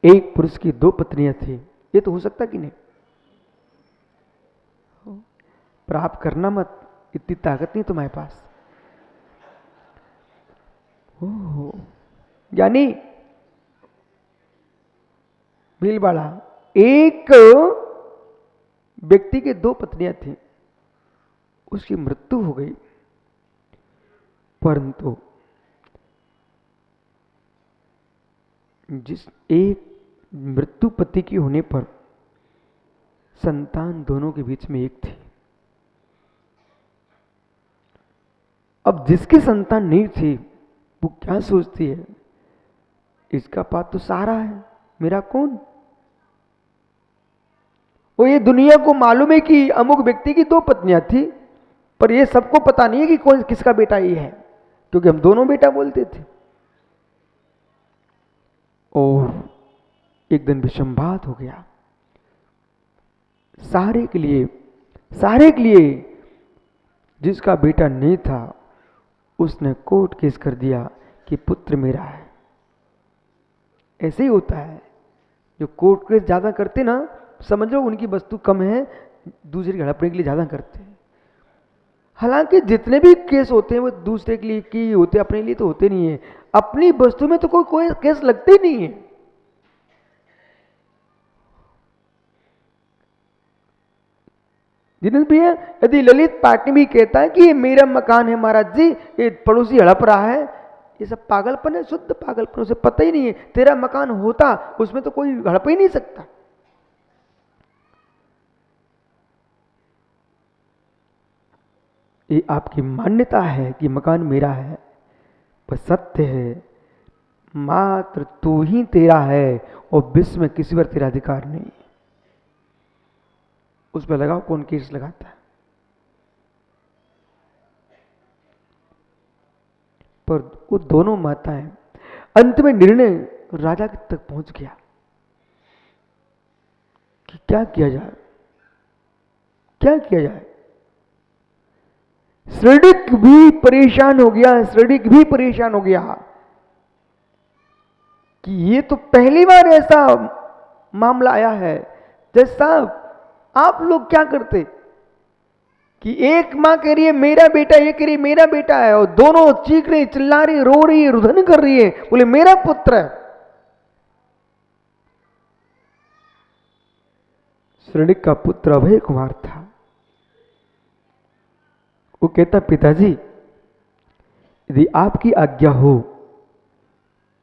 एक पुरुष की 2 पत्नियां थी, ये तो हो सकता कि नहीं? पर आप करना मत, इतनी ताकत नहीं तुम्हारे पास। ओहो, यानी भीलवाड़ा, एक व्यक्ति के 2 पत्नियां थी, उसकी मृत्यु हो गई, परंतु जिस एक मृत्यु पति की होने पर संतान दोनों के बीच में एक थी। अब जिसकी संतान नहीं थी वो क्या सोचती है, इसका पाप तो सारा है, मेरा कौन? वो ये दुनिया को मालूम है कि अमुक व्यक्ति की 2 पत्नियां थी, पर ये सबको पता नहीं है कि कौन किसका बेटा ये है, क्योंकि हम दोनों बेटा बोलते थे। और एक दिन विषमवाद हो गया, सारे के लिए जिसका बेटा नहीं था उसने कोर्ट केस कर दिया कि पुत्र मेरा है। ऐसे ही होता है, जो कोर्ट केस ज्यादा करते ना, समझो उनकी वस्तु कम है, दूसरे की हड़पने के लिए ज्यादा करते हैं। हालांकि जितने भी केस होते हैं वो दूसरे के लिए की होते, अपने लिए तो होते नहीं है। अपनी वस्तु में तो कोई केस लगते ही नहीं है। जिन भी है, यदि ललित पाटनी भी कहता है कि ये मेरा मकान है महाराज जी, ये पड़ोसी हड़प रहा है, ये सब पागलपन है, शुद्ध पागलपन। उसे पता ही नहीं है तेरा मकान होता उसमें तो कोई हड़प ही नहीं सकता। ये आपकी मान्यता है कि मकान मेरा है, पर सत्य है मात्र तू ही तेरा है और विश्व में किसी पर तेरा अधिकार नहीं। उस पर लगाओ कौन केस लगाता है। पर वो दोनों माताएं, अंत में निर्णय राजा तक पहुंच गया कि क्या किया जाए, क्या किया जाए। श्रृडिक भी परेशान हो गया, कि ये तो पहली बार ऐसा मामला आया है। जैसे साहब आप लोग क्या करते कि एक मां कह रही है मेरा बेटा, ये कह रही है मेरा बेटा है, और दोनों चीख रही, चिल्ला रही, रो रही है, रुदन कर रही है, बोले मेरा पुत्र है। श्रृडिक का पुत्र अभय कुमार था। वो कहता पिताजी यदि आपकी आज्ञा हो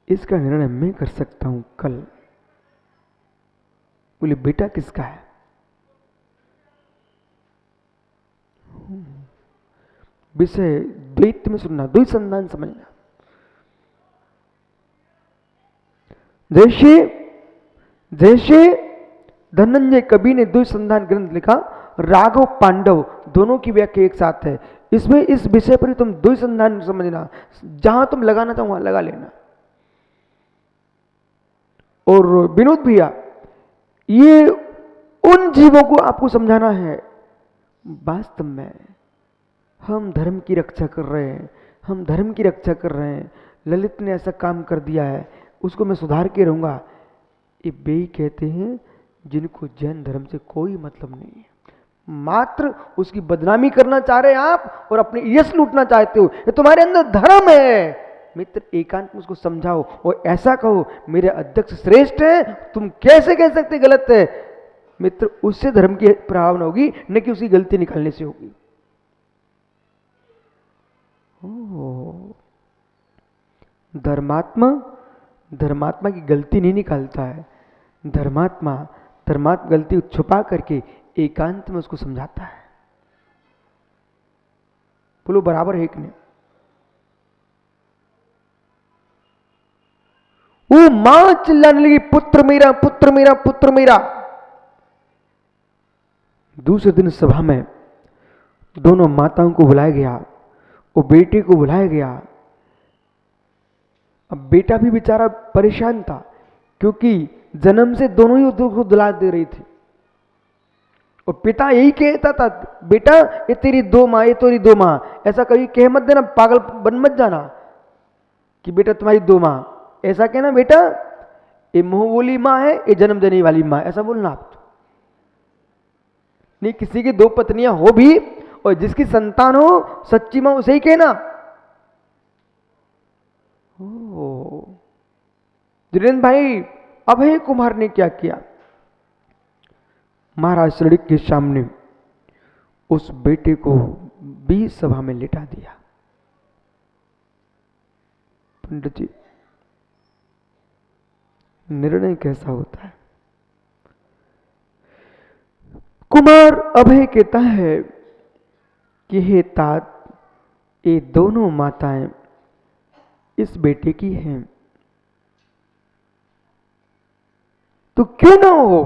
इसका निर्णय मैं कर सकता हूं कल। बोले बेटा किसका है? विषय द्वैत में सुनना, द्वैत संधान समझना। जैसे धनंजय कवि ने द्वैत संधान ग्रंथ लिखा, राघव पांडव दोनों की व्याख्या एक साथ है। इसमें इस विषय पर तुम द्वैत संधान समझना, जहां तुम लगाना था वहां लगा लेना। और विनोद भैया, ये उन जीवों को आपको समझाना है वास्तव में हम धर्म की रक्षा कर रहे हैं, हम धर्म की रक्षा कर रहे हैं। ललित ने ऐसा काम कर दिया है, उसको मैं सुधार के रहूंगा। ये वे कहते हैं जिनको जैन धर्म से कोई मतलब नहीं है, मात्र उसकी बदनामी करना चाह रहे हैं आप और अपने यश लूटना चाहते हो। ये तुम्हारे अंदर धर्म है मित्र, एकांत में उसको समझाओ और ऐसा कहो मेरे अध्यक्ष श्रेष्ठ है, तुम कैसे कह सकते गलत है। मित्र उससे धर्म की प्रभावना होगी, न कि उसकी गलती निकालने से होगी। धर्मात्मा की गलती नहीं निकालता है, धर्मात्मा गलती छुपा करके एकांत में उसको समझाता है। बोलो बराबर है कि नहीं? वो मां चिल्लाने लगी पुत्र मेरा, पुत्र मेरा, पुत्र मेरा। दूसरे दिन सभा में दोनों माताओं को बुलाया गया और बेटे को बुलाया गया। अब बेटा भी बेचारा परेशान था, क्योंकि जन्म से दोनों ही को दुला दे रही थी। और पिता यही कहता था बेटा ये तेरी 2 माँ, ये तेरी 2 माँ, ऐसा कभी कह मत देना, पागल बन मत जाना कि बेटा तुम्हारी 2 माँ, ऐसा कहना बेटा। ये मुंह बोली माँ है, ये जन्म देने वाली माँ, ऐसा बोलना आप। नहीं, किसी की दो पत्नियां हो भी और जिसकी संतान हो सच्ची मां उसे ही कहना। धीरेन्द्र भाई, अभय कुमार ने क्या किया? महाराज सड़क के सामने उस बेटे को 20 सभा में लिटा दिया। पंडित जी, निर्णय कैसा होता है? कुमार अभय कहता है कि हे तात, ये दोनों माताएं इस बेटे की हैं, तो क्यों ना हो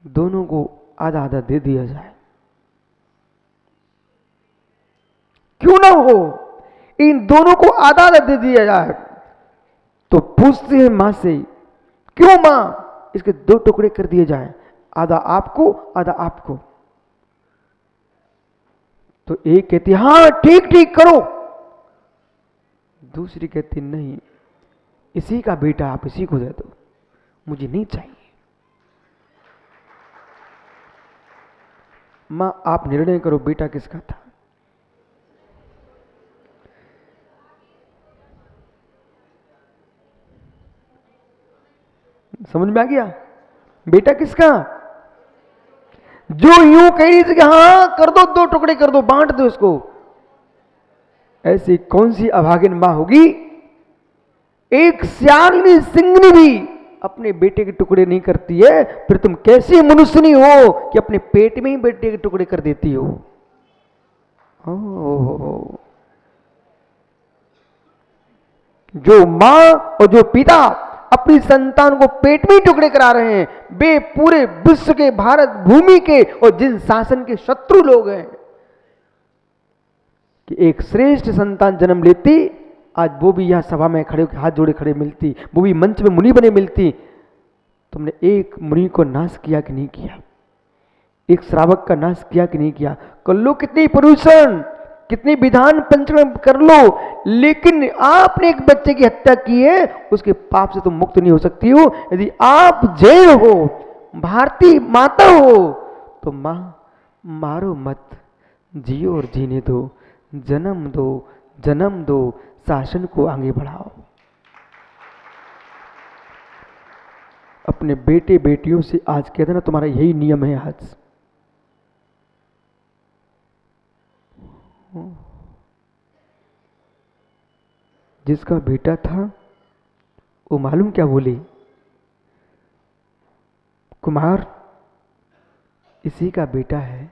दोनों को आधा आधा दे दिया जाए, क्यों ना हो इन दोनों को आधा आधा दे दिया जाए। तो पूछते हैं मां से, क्यों मां, इसके 2 टुकड़े कर दिए जाए, आधा आपको आधा आपको। तो एक कहती हाँ ठीक ठीक करो, दूसरी कहती नहीं, इसी का बेटा आप इसी को दे दो, मुझे नहीं चाहिए। मां आप निर्णय करो, बेटा किसका था? समझ में आ गया? बेटा किसका? जो यूं कह रही थी कि हाँ कर दो, 2 टुकड़े कर दो, बांट दो इसको, ऐसी कौन सी अभागिन मां होगी? एक सियालनी सिंगनी भी अपने बेटे के टुकड़े नहीं करती है, फिर तुम कैसी मनुष्यनी हो कि अपने पेट में ही बेटे के टुकड़े कर देती हो? जो मां और जो पिता अपनी संतान को पेट में ही टुकड़े करा रहे हैं, वे पूरे विश्व के, भारत भूमि के और जिन शासन के शत्रु लोग हैं, कि एक श्रेष्ठ संतान जन्म लेती, आज वो भी यहां सभा में खड़े होकर हाथ जोड़े खड़े मिलती, वो भी मंच में मुनि बने मिलती। तुमने एक मुनि को नाश किया कि नहीं किया? एक श्रावक का नाश किया कि नहीं किया? कर लो कितनी प्रदूषण, कितनी विधान पंचम कर लो, लेकिन आपने एक बच्चे की हत्या की है, उसके पाप से तुम मुक्त नहीं हो सकती हो। यदि आप जय हो, भारतीय माता हो, तो मां मारो मत, जियो और जीने दो, जन्म दो, जन्म दो, शासन को आगे बढ़ाओ। अपने बेटे बेटियों से आज कहते ना, तुम्हारा यही नियम है आज। जिसका बेटा था वो मालूम क्या बोली? कुमार इसी का बेटा है,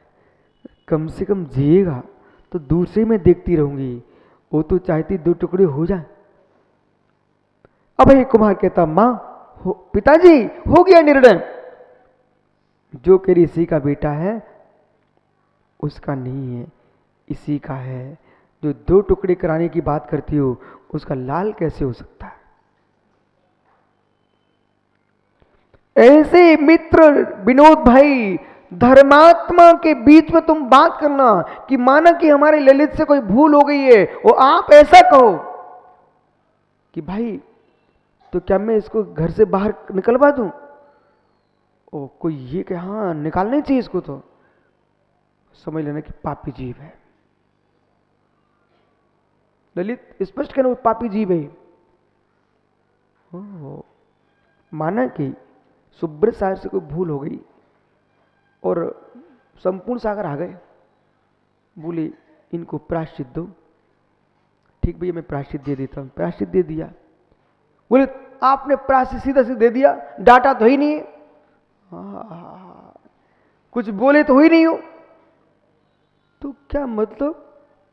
कम से कम जिएगा तो दूर से मैं देखती रहूंगी, वो तो चाहती 2 टुकड़े हो जाए। अब ये कुमार कहता मां, पिताजी हो गया निर्णय, जो कह रही इसी का बेटा है, उसका नहीं है, इसी का है। जो 2 टुकड़े कराने की बात करती हो, उसका लाल कैसे हो सकता है? ऐसे मित्र विनोद भाई, धर्मात्मा के बीच में तुम बात करना कि माना कि हमारे ललित से कोई भूल हो गई है, और आप ऐसा कहो कि भाई तो क्या मैं इसको घर से बाहर निकलवा दूं? ओ कोई ये कि हाँ निकालना ही चाहिए इसको, तो समझ लेना कि पापी जीव है। ललित स्पष्ट कहना वो पापी जीव है। माना कि सुब्रत सागर से कोई भूल हो गई और संपूर्ण सागर आ गए, बोले इनको प्रायश्चित दो। ठीक भैया मैं प्रायश्चित दे देता हूं, प्रायश्चित दे दिया। बोले आपने प्रायश्चित सीधा से दे दिया, डाटा तो ही नहीं है, कुछ बोले तो ही नहीं हो, तो क्या मतलब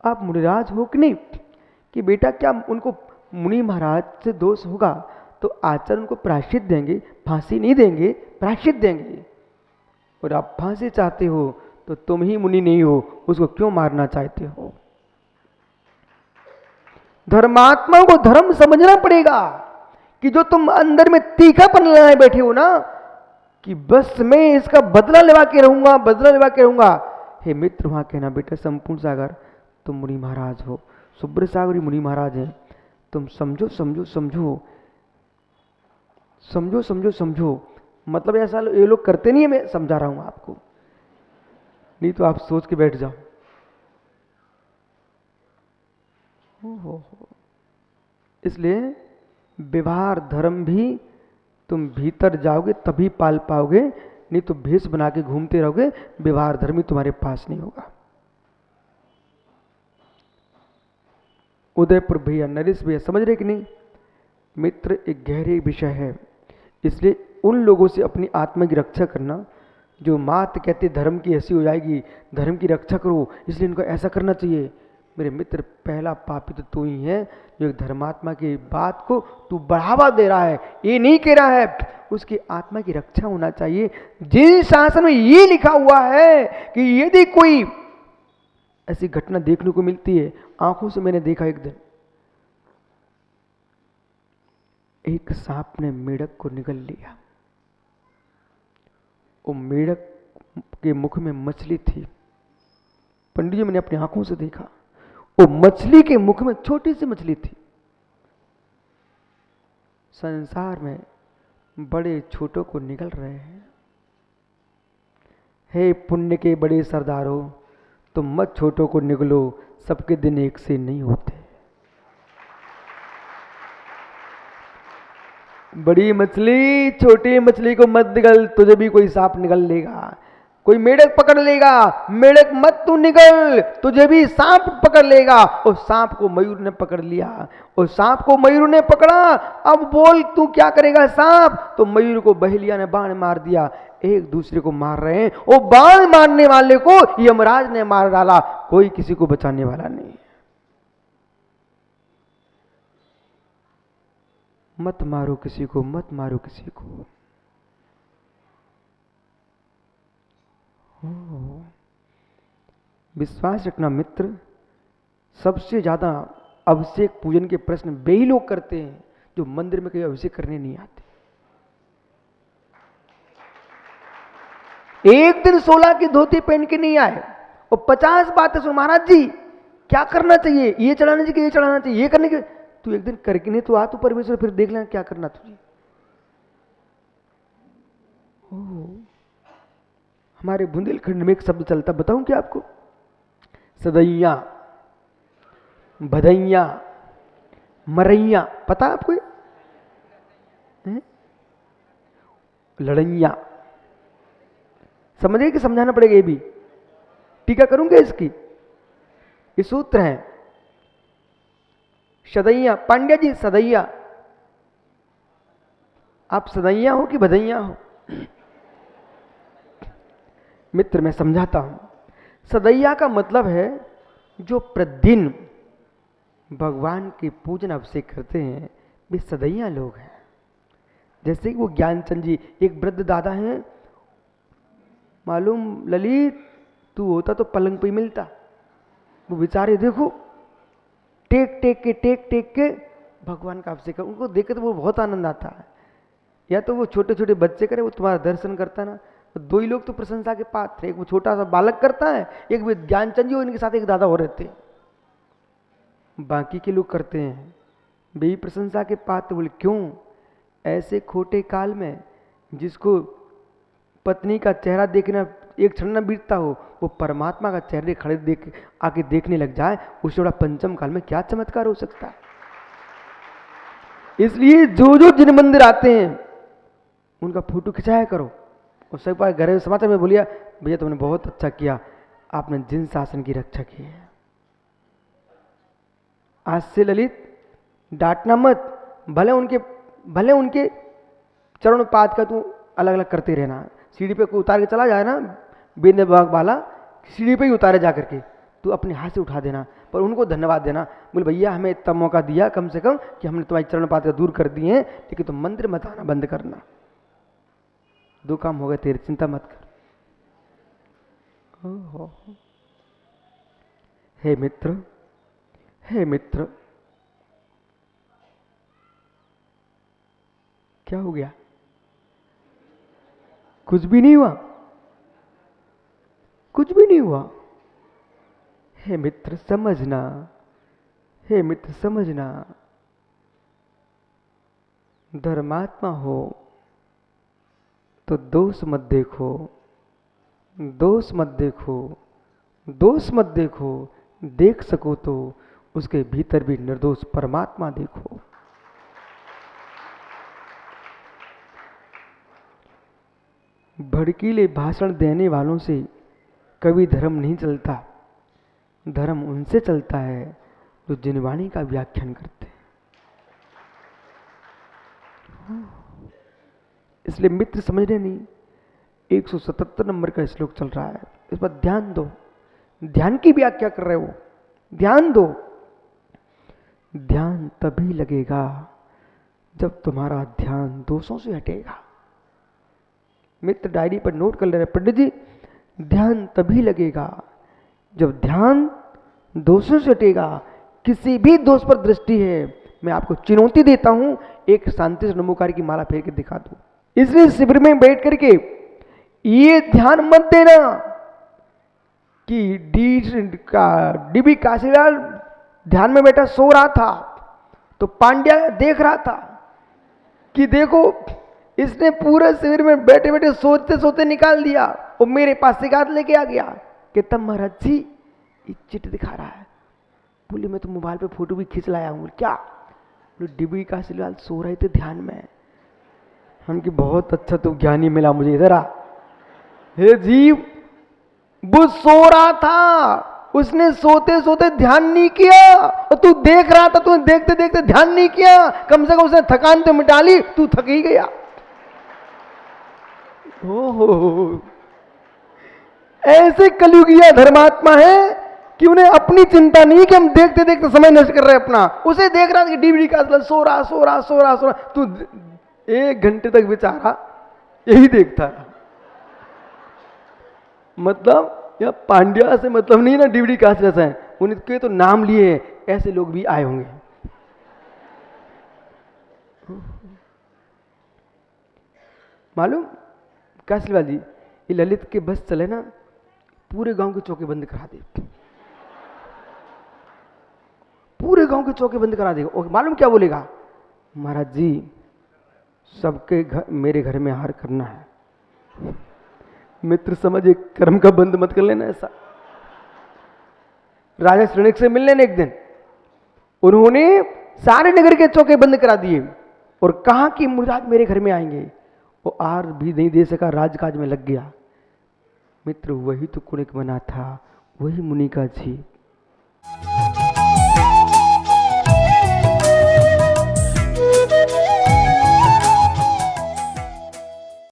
आप मुनिराज हो कि नहीं? कि बेटा क्या उनको मुनि महाराज से दोष होगा तो आचार्य उनको प्रायश्चित देंगे, फांसी नहीं देंगे, प्रायश्चित देंगे। और आप फांसी चाहते हो तो तुम ही मुनि नहीं हो, उसको क्यों मारना चाहते हो? धर्मात्मा को धर्म समझना पड़ेगा कि जो तुम अंदर में तीखापन लगाए बैठे हो ना, कि बस मैं इसका बदला लेवा के रहूंगा, बदला लेवा के रहूंगा। हे मित्र, वहां कहना बेटा संपूर्ण सागर तुम मुनि महाराज हो, सुब्रत सागर मुनि महाराज हैं, तुम समझो समझो समझो, समझो समझो समझो, मतलब ऐसा ये लोग करते नहीं है, मैं समझा रहा हूं आपको, नहीं तो आप सोच के बैठ जाओ। ओहो, इसलिए व्यवहार धर्म भी तुम भीतर जाओगे तभी पाल पाओगे, नहीं तो भेष बना के घूमते रहोगे, व्यवहार धर्म ही तुम्हारे पास नहीं होगा। उदयपुर भैया, नरेश भैया, समझ रहे कि नहीं? मित्र एक गहरे विषय है, इसलिए उन लोगों से अपनी आत्मा की रक्षा करना जो मात कहते धर्म की ऐसी हो जाएगी, धर्म की रक्षा करो इसलिए इनको ऐसा करना चाहिए। मेरे मित्र, पहला पापी तो तू ही है जो एक धर्मात्मा की बात को तू बढ़ावा दे रहा है, ये नहीं कह रहा है उसकी आत्मा की रक्षा होना चाहिए। जिन शासन में ये लिखा हुआ है कि यदि कोई ऐसी घटना देखने को मिलती है, आंखों से मैंने देखा, एक दिन एक सांप ने मेढक को निगल लिया, वो मेढक के मुख में मछली थी। पंडित जी, मैंने अपनी आंखों से देखा, वो मछली के मुख में छोटी सी मछली थी। संसार में बड़े छोटों को निगल रहे हैं। हे पुण्य के बड़े सरदारों, तुम मत छोटों को निगलो, सबके दिन एक से नहीं होते। बड़ी मछली छोटी मछली को मत निगल, तुझे भी कोई सांप निगल लेगा, कोई मेढक पकड़ लेगा, मेढक मत तू निगल, तुझे भी सांप पकड़ लेगा। और सांप को मयूर ने पकड़ लिया, और सांप को मयूर ने पकड़ा, अब बोल तू क्या करेगा सांप? तो मयूर को बहेलिया ने बाण मार दिया, एक दूसरे को मार रहे हैं, वो बाण मारने वाले को यमराज ने मार डाला, कोई किसी को बचाने वाला नहीं। मत मारो किसी को, मत मारो किसी को। विश्वास रखना मित्र, सबसे ज्यादा अभिषेक पूजन के प्रश्न वे ही लोग करते हैं जो मंदिर में कहीं अभिषेक करने नहीं आते। एक दिन 16 की धोती पहन के नहीं आए और 50 बातें सुन, महाराज जी क्या करना चाहिए, ये चढ़ाना चाहिए, ये चढ़ाना चाहिए, ये करने के, तू एक दिन करके नहीं तो आ तू परमेश्वर, फिर देख लेना क्या करना तुझे। हमारे बुंदेलखंड में एक शब्द चलता, बताऊं क्या आपको? सदैया, भदैया, मरैया, पता आपको? लड़ैया, समझे कि समझाना पड़ेगा? ये भी टीका करूंगा इसकी। ये सूत्र है सदैया। पांड्या जी, सदैया, आप सदैया हो कि भदैया हो? मित्र मैं समझाता हूं। सदैया का मतलब है जो प्रतिदिन भगवान की पूजन अभिषेक करते हैं, वे सदैया लोग हैं। जैसे कि वो ज्ञानचंद जी, एक वृद्ध दादा हैं, मालूम ललित तू होता तो पलंग पे ही मिलता। वो बेचारे देखो टेक टेक के भगवान का अभिषेक, उनको देख के तो वो बहुत आनंद आता है। या तो वो छोटे छोटे बच्चे करे, वो तुम्हारा दर्शन करता ना, तो दो ही लोग तो प्रशंसा के पात्र, एक वो छोटा सा बालक करता है, एक भी ज्ञानचंद जी, इनके साथ एक दादा हो रहते हैं, बाकी के लोग करते हैं, वे ही प्रशंसा के पात्र। बोले क्यों? ऐसे खोटे काल में जिसको पत्नी का चेहरा देखना एक क्षण न बीतता हो, वो परमात्मा का चेहरे खड़े देख आके देखने लग जाए, उससे बड़ा पंचम काल में क्या चमत्कार हो सकता है। इसलिए जो जो जिन मंदिर आते हैं उनका फोटो खिंचाया करो। और सब बार घर समाचार में बोलिया, भैया तुमने बहुत अच्छा किया, आपने जिन शासन की रक्षा की है। आज से ललित डांटना मत, भले उनके चरण पाद का तू अलग अलग करते रहना। सीढ़ी पे कोई उतार के चला जाए ना, बेंदे बाग वाला, सीढ़ी पे ही उतारे जा करके तू अपने हाथ से उठा देना, पर उनको धन्यवाद देना। बोले भैया हमें इतना मौका दिया कम से कम कि हमने तुम्हारी चरण पाद का दूर कर दिए हैं, लेकिन तुम मंदिर मत आना बंद करना। दो काम हो गए तेरे, चिंता मत कर। हे मित्र, हे मित्र, क्या हो गया? कुछ भी नहीं हुआ, कुछ भी नहीं हुआ। हे मित्र समझना, हे मित्र समझना, धर्मात्मा हो तो दोष मत देखो, दोष मत देखो, दोष मत देखो, देख सको तो उसके भीतर भी निर्दोष परमात्मा देखो। भड़कीले भाषण देने वालों से कभी धर्म नहीं चलता, धर्म उनसे चलता है जो जिनवाणी का व्याख्यान करते हैं। इसलिए मित्र समझने नहीं, 177 नंबर का श्लोक चल रहा है, इस पर ध्यान दो। ध्यान की व्याख्या कर रहे हो, ध्यान दो। ध्यान तभी लगेगा जब तुम्हारा ध्यान दोषों से हटेगा। मित्र डायरी पर नोट कर ले रहे, पंडित जी ध्यान तभी लगेगा जब ध्यान दोषों से हटेगा। किसी भी दोष पर दृष्टि है, मैं आपको चुनौती देता हूं, एक शांति से नमोकार की माला फेर के दिखा दो। इसलिए शिविर में बैठ करके ये ध्यान मत देना कि डीबी काशीलाल ध्यान में बैठा सो रहा था तो पांड्या देख रहा था कि देखो इसने पूरे शिविर में बैठे बैठे सोचते सोचते निकाल दिया और मेरे पास शिकायत लेके आ गया कि तब महाराज जी ये चिट दिखा रहा है। बोले मैं तो मोबाइल पे फोटो भी खींच लाया हूँ। क्या? डीबी काशीलाल सो रहे थे ध्यान में। हम कि बहुत अच्छा तो ज्ञानी मिला मुझे, इधर आ। हे जीव, वो सो रहा था, उसने सोते सोते ध्यान नहीं किया और तू देख रहा था, तूने देखते देखते ध्यान नहीं किया। कम से कम उसने थकान तो मिटा ली, तू थक ही गया। हो ऐसे कलयुगिया धर्मात्मा है कि उन्हें अपनी चिंता नहीं कि हम देखते देखते समय नष्ट कर रहे हैं अपना। उसे देख रहा था कि डीवीडी का सो रहा सो रहा सो रहा सो रहा, तू 1 घंटे तक बेचारा यही देखता है। मतलब या पांड्या से मतलब नहीं ना, डीवीडी कास्ट है, उनके तो नाम लिए ऐसे लोग भी आए होंगे। मालूम काशीलाल जी, ये ललित के बस चले ना, पूरे गांव के चौके बंद करा दे, पूरे गांव के चौके बंद करा देगा। और मालूम क्या बोलेगा? महाराज जी सबके घर, मेरे घर में आहार करना है। मित्र समझे, कर्म का बंद मत कर लेना ऐसा। राजा श्रेणिक से मिल लेना एक दिन, उन्होंने सारे नगर के चौके बंद करा दिए और कहा कि मुराद मेरे घर में आएंगे। वो आहार भी नहीं दे सका, राजकाज में लग गया। मित्र वही तो कुणिक बना था, वही मुनि का जी।